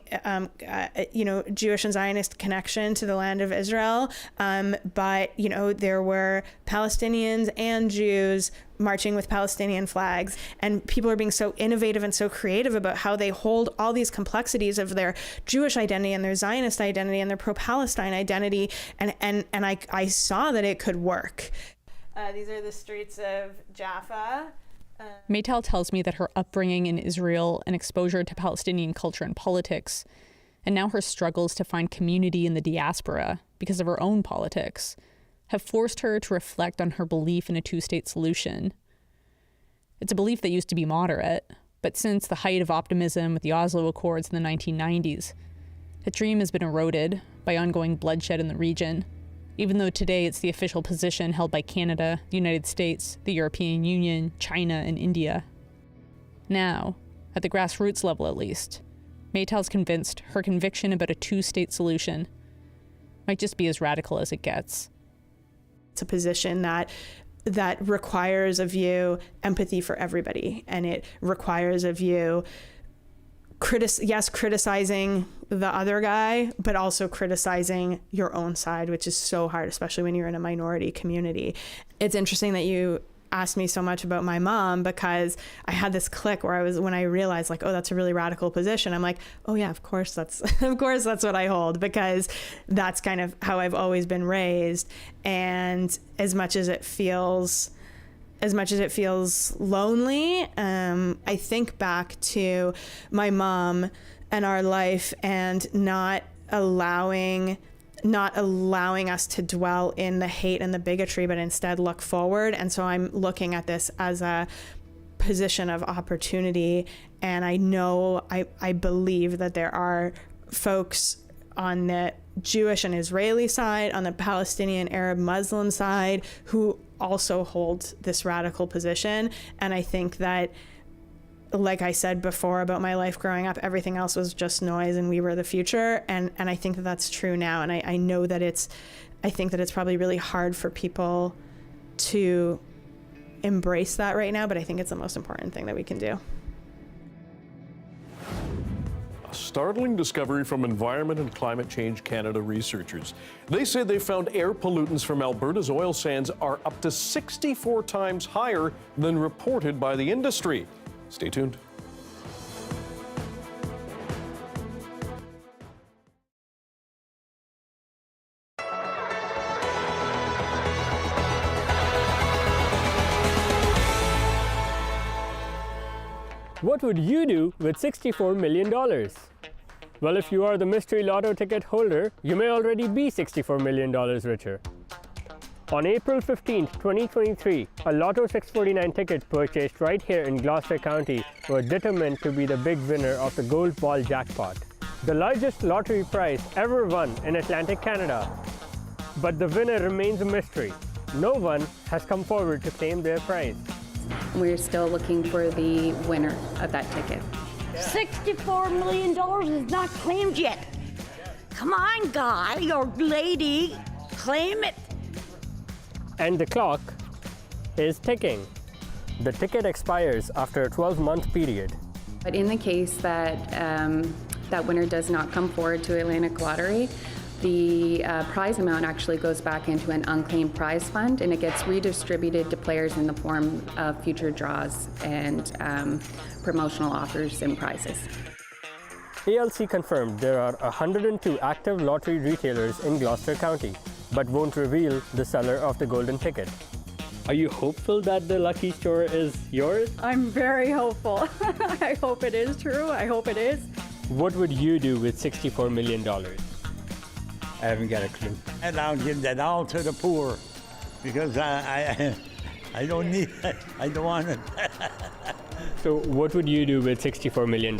Jewish and Zionist connection to the land of Israel. But there were Palestinians and Jews marching with Palestinian flags, and people are being so innovative and so creative about how they hold all these complexities of their Jewish identity and their Zionist identity and their pro-Palestine identity, and I saw that it could work. These are the streets of Jaffa. Maytal tells me that her upbringing in Israel and exposure to Palestinian culture and politics, and now her struggles to find community in the diaspora because of her own politics, have forced her to reflect on her belief in a two-state solution. It's a belief that used to be moderate, but since the height of optimism with the Oslo Accords in the 1990s, that dream has been eroded by ongoing bloodshed in the region, even though today it's the official position held by Canada, the United States, the European Union, China, and India. Now, at the grassroots level at least, Maytal's convinced her conviction about a two-state solution might just be as radical as it gets. It's a position that requires of you empathy for everybody, and it requires of you criticizing the other guy, but also criticizing your own side, which is so hard, especially when you're in a minority community. It's interesting that you asked me so much about my mom, because I had this click where when I realized like, oh, that's a really radical position. I'm like, oh yeah, of course that's what I hold, because that's kind of how I've always been raised. And as much as it feels lonely, I think back to my mom and our life, and not allowing us to dwell in the hate and the bigotry, but instead look forward. And so I'm looking at this as a position of opportunity. And I believe that there are folks on the Jewish and Israeli side, on the Palestinian, Arab, Muslim side, who also hold this radical position. And I think that, like I said before about my life growing up, everything else was just noise and we were the future. And I think that that's true now. And I know that I think that it's probably really hard for people to embrace that right now, but I think it's the most important thing that we can do. A startling discovery from Environment and Climate Change Canada researchers. They say they found air pollutants from Alberta's oil sands are up to 64 times higher than reported by the industry. Stay tuned. What would you do with $64 million? Well, if you are the mystery lotto ticket holder, you may already be $64 million richer. On April 15, 2023, a Lotto 649 ticket purchased right here in Gloucester County was determined to be the big winner of the Gold Ball jackpot, the largest lottery prize ever won in Atlantic Canada. But the winner remains a mystery. No one has come forward to claim their prize. We're still looking for the winner of that ticket. $64 million is not claimed yet. Come on, guy or lady, claim it. And the clock is ticking. The ticket expires after a 12-month period. But in the case that that winner does not come forward to Atlantic Lottery, the prize amount actually goes back into an unclaimed prize fund, and it gets redistributed to players in the form of future draws and promotional offers and prizes. ALC confirmed there are 102 active lottery retailers in Gloucester County, but won't reveal the seller of the golden ticket. Are you hopeful that the lucky store is yours? I'm very hopeful. I hope it is true. I hope it is. What would you do with $64 million? I haven't got a clue. And I'll give that all to the poor because I don't need it. I don't want it. So what would you do with $64 million?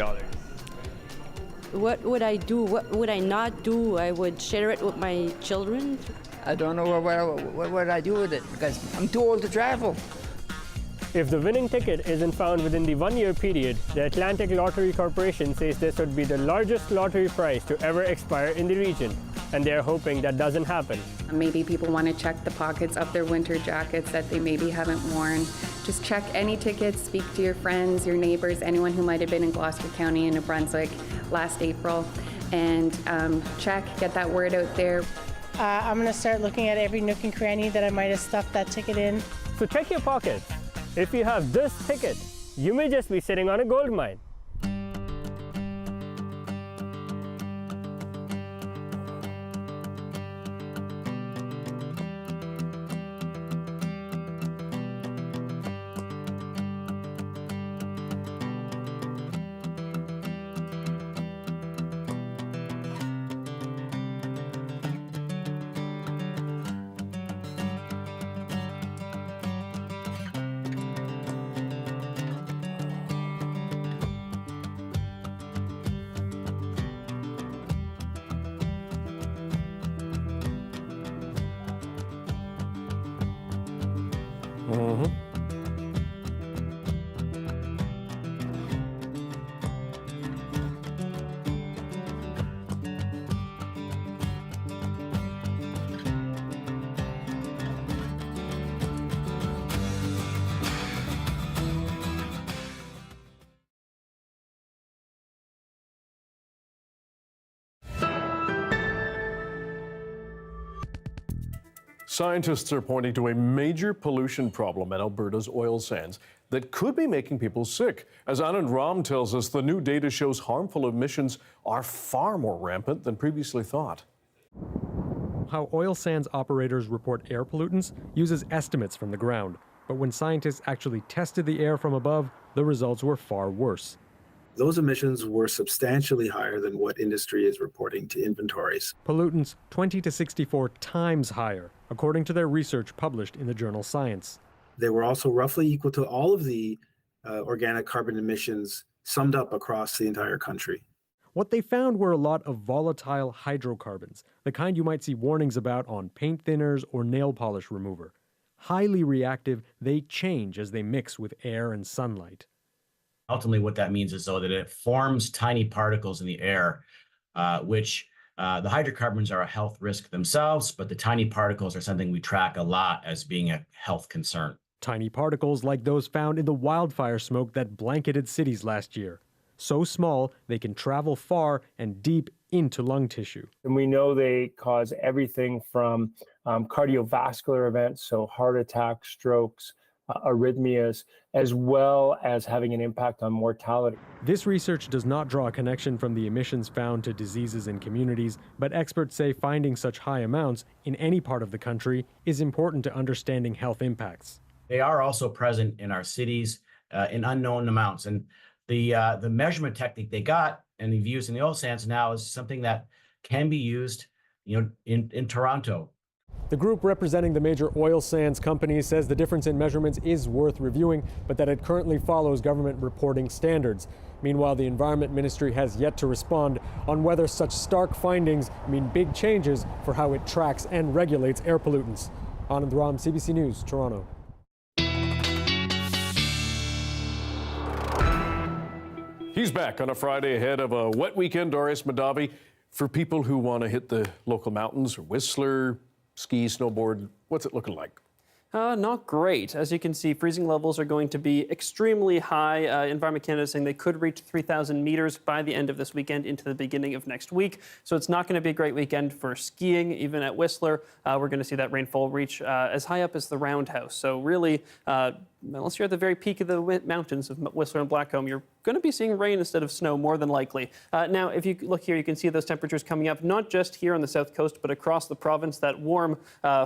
What would I do? What would I not do? I would share it with my children. I don't know what would I do with it because I'm too old to travel. If the winning ticket isn't found within the one-year period, the Atlantic Lottery Corporation says this would be the largest lottery prize to ever expire in the region, and they're hoping that doesn't happen. Maybe people want to check the pockets of their winter jackets that they maybe haven't worn. Just check any tickets, speak to your friends, your neighbors, anyone who might have been in Gloucester County and New Brunswick last April, and get that word out there. I'm going to start looking at every nook and cranny that I might have stuffed that ticket in. So check your pockets. If you have this ticket, you may just be sitting on a gold mine. Scientists are pointing to a major pollution problem at Alberta's oil sands that could be making people sick. As Anand Ram tells us, the new data shows harmful emissions are far more rampant than previously thought. How oil sands operators report air pollutants uses estimates from the ground. But when scientists actually tested the air from above, the results were far worse. Those emissions were substantially higher than what industry is reporting to inventories. Pollutants 20 to 64 times higher, according to their research published in the journal Science. They were also roughly equal to all of the organic carbon emissions summed up across the entire country. What they found were a lot of volatile hydrocarbons, the kind you might see warnings about on paint thinners or nail polish remover. Highly reactive, they change as they mix with air and sunlight. Ultimately, what that means is, though, that it forms tiny particles in the air, which the hydrocarbons are a health risk themselves, but the tiny particles are something we track a lot as being a health concern. Tiny particles like those found in the wildfire smoke that blanketed cities last year. So small, they can travel far and deep into lung tissue. And we know they cause everything from cardiovascular events, so heart attacks, strokes, arrhythmias, as well as having an impact on mortality. This research does not draw a connection from the emissions found to diseases in communities, but experts say finding such high amounts in any part of the country is important to understanding health impacts. They are also present in our cities in unknown amounts. And the measurement technique they got and they've used in the oil sands now is something that can be used, in Toronto. The group representing the major oil sands companies says the difference in measurements is worth reviewing, but that it currently follows government reporting standards. Meanwhile, the Environment Ministry has yet to respond on whether such stark findings mean big changes for how it tracks and regulates air pollutants. Anand Ram, CBC News, Toronto. He's back on a Friday ahead of a wet weekend, Doris Madavi. For people who want to hit the local mountains or Whistler, ski, snowboard, what's it looking like? Not great. As you can see, freezing levels are going to be extremely high. Environment Canada is saying they could reach 3,000 meters by the end of this weekend into the beginning of next week. So it's not going to be a great weekend for skiing. Even at Whistler, we're going to see that rainfall reach as high up as the Roundhouse. So really, unless you're at the very peak of the mountains of Whistler and Blackcomb, you're going to be seeing rain instead of snow, more than likely. Now, if you look here, you can see those temperatures coming up, not just here on the south coast, but across the province. That warm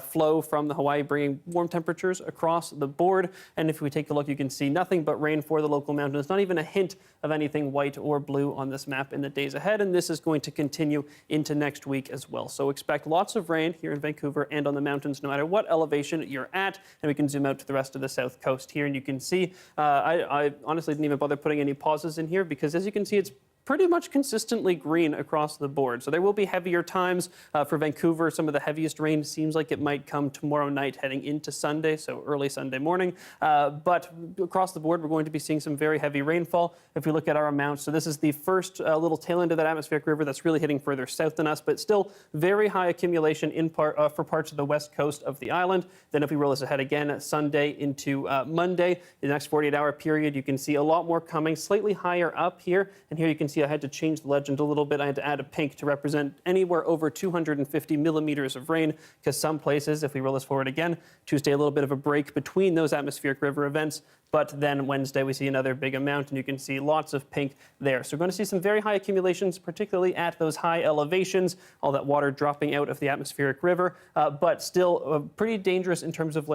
flow from the Hawaii bringing warm temperatures across the board. And if we take a look, you can see nothing but rain for the local mountains, not even a hint of anything white or blue on this map in the days ahead. And this is going to continue into next week as well. So expect lots of rain here in Vancouver and on the mountains, no matter what elevation you're at. And we can zoom out to the rest of the south coast here, and you can see, I honestly didn't even bother putting any pauses in here because, as you can see, it's pretty much consistently green across the board. So there will be heavier times for Vancouver. Some of the heaviest rain seems like it might come tomorrow night heading into Sunday, so early Sunday morning. But across the board, we're going to be seeing some very heavy rainfall. If we look at our amounts, so this is the first little tail end of that atmospheric river that's really hitting further south than us, but still very high accumulation in for parts of the west coast of the island. Then if we roll this ahead again, Sunday into Monday, the next 48-hour period, you can see a lot more coming, slightly higher up here. And here you can see I had to change the legend a little bit. I had to add a pink to represent anywhere over 250 millimeters of rain, because some places, if we roll this forward again, Tuesday, a little bit of a break between those atmospheric river events. But then Wednesday, we see another big amount, and you can see lots of pink there. So we're going to see some very high accumulations, particularly at those high elevations, all that water dropping out of the atmospheric river, but still pretty dangerous in terms of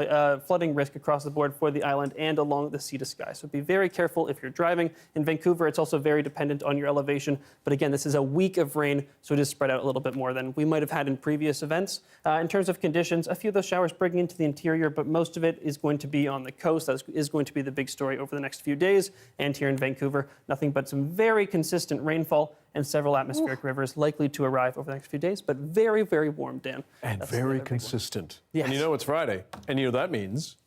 flooding risk across the board for the island and along the sea to sky. So be very careful if you're driving. In Vancouver, it's also very dependent on your elevation. But again, this is a week of rain, so it is spread out a little bit more than we might have had in previous events. In terms of conditions, a few of those showers breaking into the interior, but most of it is going to be on the coast. That is going to be the big story over the next few days. And here in Vancouver, nothing but some very consistent rainfall and several atmospheric rivers likely to arrive over the next few days, but very, very warm, Dan. And that's very consistent. Yes. And you know it's Friday, and you know that means...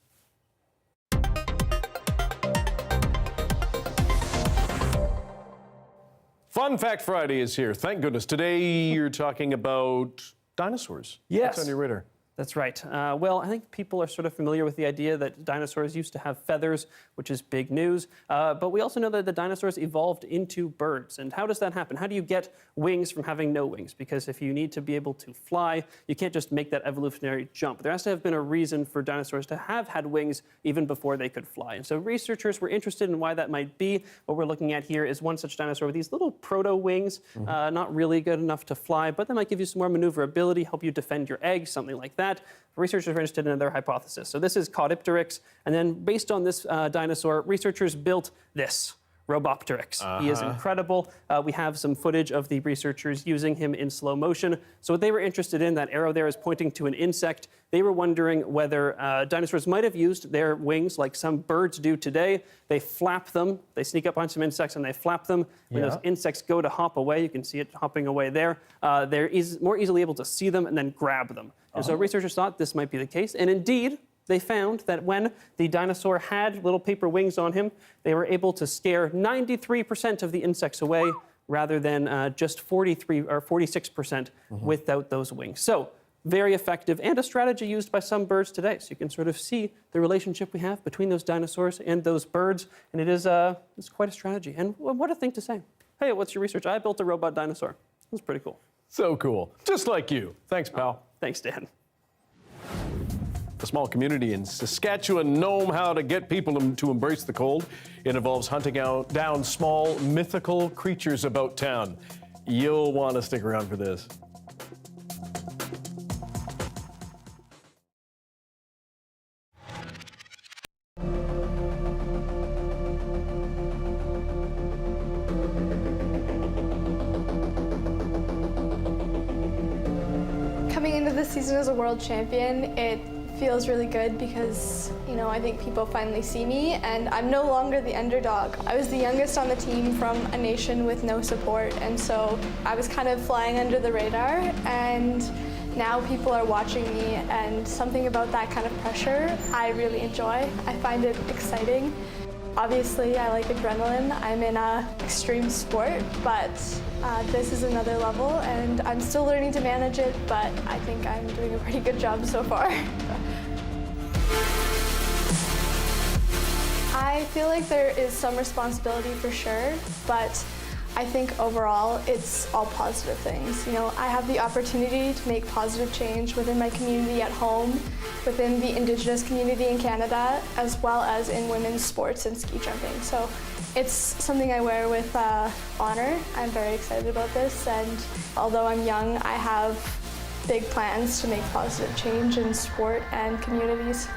Fun Fact Friday is here. Thank goodness. Today you're talking about dinosaurs. Yes. What's on your radar? That's right. Well, I think people are sort of familiar with the idea that dinosaurs used to have feathers, which is big news. But we also know that the dinosaurs evolved into birds. And how does that happen? How do you get wings from having no wings? Because if you need to be able to fly, you can't just make that evolutionary jump. There has to have been a reason for dinosaurs to have had wings even before they could fly. And so researchers were interested in why that might be. What we're looking at here is one such dinosaur with these little proto-wings, not really good enough to fly, but they might give you some more maneuverability, help you defend your eggs, something like that. Researchers are interested in their hypothesis. So this is Caudipteryx, and then based on this dinosaur, researchers built this, Robopteryx. He is incredible. We have some footage of the researchers using him in slow motion. So what they were interested in, that arrow there is pointing to an insect. They were wondering whether dinosaurs might have used their wings like some birds do today. They flap them. They sneak up on some insects and they flap them. When those insects go to hop away, you can see it hopping away there. They're more easily able to see them and then grab them. And so researchers thought this might be the case. And indeed, they found that when the dinosaur had little paper wings on him, they were able to scare 93% of the insects away rather than just 43 or 46% without those wings. So very effective and a strategy used by some birds today. So you can sort of see the relationship we have between those dinosaurs and those birds. And it is it's quite a strategy. And what a thing to say. Hey, what's your research? I built a robot dinosaur. It was pretty cool. So cool. Just like you. Thanks, pal. Thanks, Dan. A small community in Saskatchewan know how to get people to embrace the cold. It involves hunting down small mythical creatures about town. You'll want to stick around for this. this season as a world champion, it feels really good because, you know, I think people finally see me and I'm no longer the underdog. I was the youngest on the team from a nation with no support, and so I was kind of flying under the radar, and now people are watching me, and something about that kind of pressure I really enjoy. I find it exciting. Obviously, I like adrenaline. I'm in an extreme sport, but this is another level, and I'm still learning to manage it, but I think I'm doing a pretty good job so far. I feel like there is some responsibility for sure, but I think overall it's all positive things. You know, I have the opportunity to make positive change within my community at home, within the Indigenous community in Canada, as well as in women's sports and ski jumping. So it's something I wear with honor. I'm very excited about this, and although I'm young, I have big plans to make positive change in sport and communities.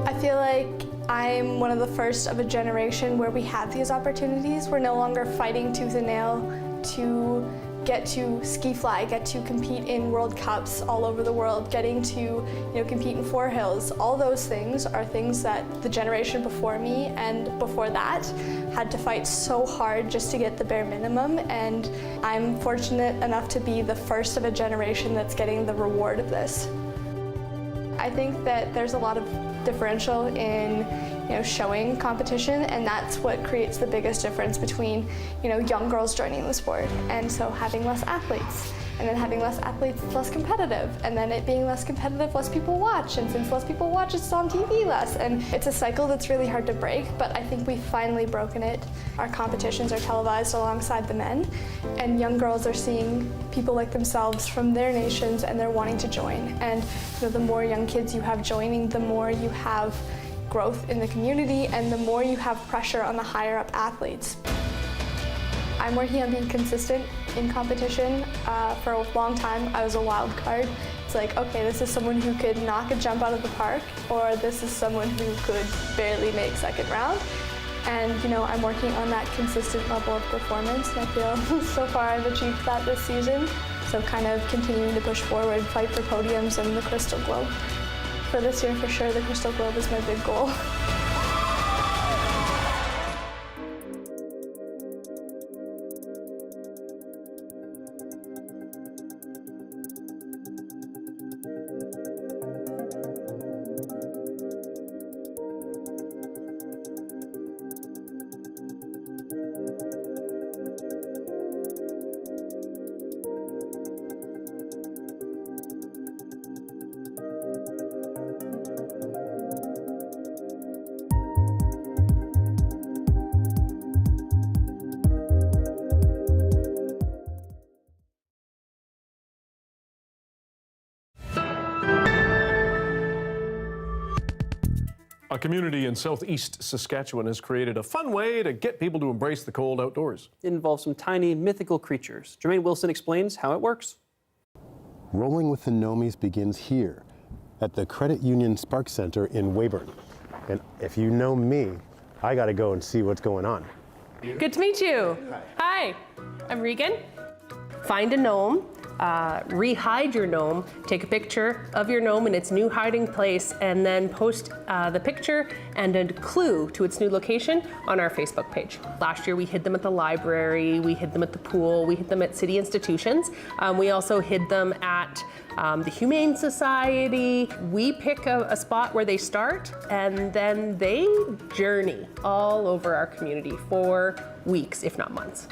I feel like I'm one of the first of a generation where we have these opportunities. We're no longer fighting tooth and nail to get to ski fly, get to compete in World Cups all over the world, getting to compete in four hills. All those things are things that the generation before me and before that had to fight so hard just to get the bare minimum, and I'm fortunate enough to be the first of a generation that's getting the reward of this. I think that there's a lot of differential in showing competition, and that's what creates the biggest difference between young girls joining the sport, and so having less athletes, and then having less athletes, it's less competitive, and then it being less competitive, less people watch, and since less people watch, it's on TV less, and it's a cycle that's really hard to break, but I think we've finally broken it. Our competitions are televised alongside the men, and young girls are seeing people like themselves from their nations, and they're wanting to join, and the more young kids you have joining, the more you have growth in the community, and the more you have pressure on the higher up athletes. I'm working on being consistent in competition. For a long time, I was a wild card. It's like, okay, this is someone who could knock a jump out of the park, or this is someone who could barely make second round. And I'm working on that consistent level of performance, and I feel so far I've achieved that this season. So kind of continuing to push forward, fight for podiums and the Crystal Globe. For this year, for sure, the Crystal Globe is my big goal. A community in southeast Saskatchewan has created a fun way to get people to embrace the cold outdoors. It involves some tiny mythical creatures. Jermaine Wilson explains how it works. Rolling with the Gnomes begins here at the Credit Union Spark Center in Weyburn. And if you know me, I got to go and see what's going on. Good to meet you. Hi, I'm Regan. Find a gnome, re-hide your gnome, take a picture of your gnome in its new hiding place, and then post the picture and a clue to its new location on our Facebook page. Last year we hid them at the library, we hid them at the pool, we hid them at city institutions. We also hid them at the Humane Society. We pick a spot where they start, and then they journey all over our community for weeks, if not months.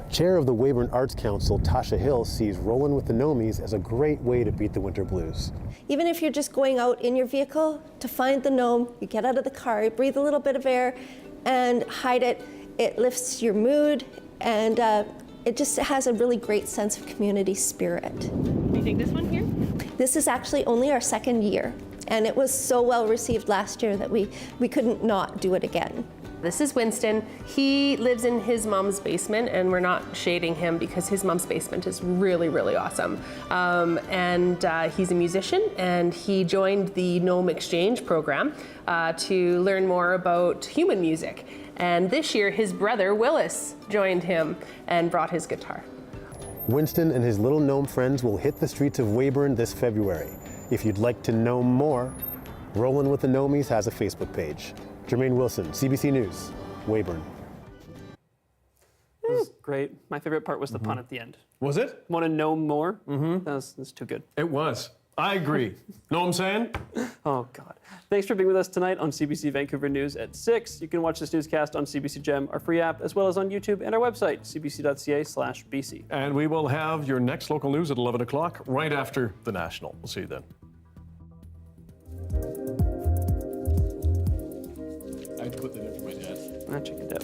Chair of the Weyburn Arts Council, Tasha Hill, sees Rolling with the Gnomes as a great way to beat the winter blues. Even if you're just going out in your vehicle to find the gnome, you get out of the car, you breathe a little bit of air and hide it. It lifts your mood, and it just has a really great sense of community spirit. Do you think this one here? This is actually only our second year, and it was so well received last year that we couldn't not do it again. This is Winston. He lives in his mom's basement, and we're not shading him because his mom's basement is really, really awesome. He's a musician, and he joined the Gnome Exchange program to learn more about human music. And this year, his brother, Willis, joined him and brought his guitar. Winston and his little gnome friends will hit the streets of Weyburn this February. If you'd like to know more, Rollin' with the Gnomies has a Facebook page. Jermaine Wilson, CBC News, Weyburn. This is great. My favorite part was the pun at the end. Was it? Want to know more? That's too good. It was. I agree. Know what I'm saying? Oh, God. Thanks for being with us tonight on CBC Vancouver News at 6. You can watch this newscast on CBC Gem, our free app, as well as on YouTube and our website, cbc.ca/BC. And we will have your next local news at 11 o'clock, right after the National. We'll see you then. I'd put that in for my dad. Chicken dip.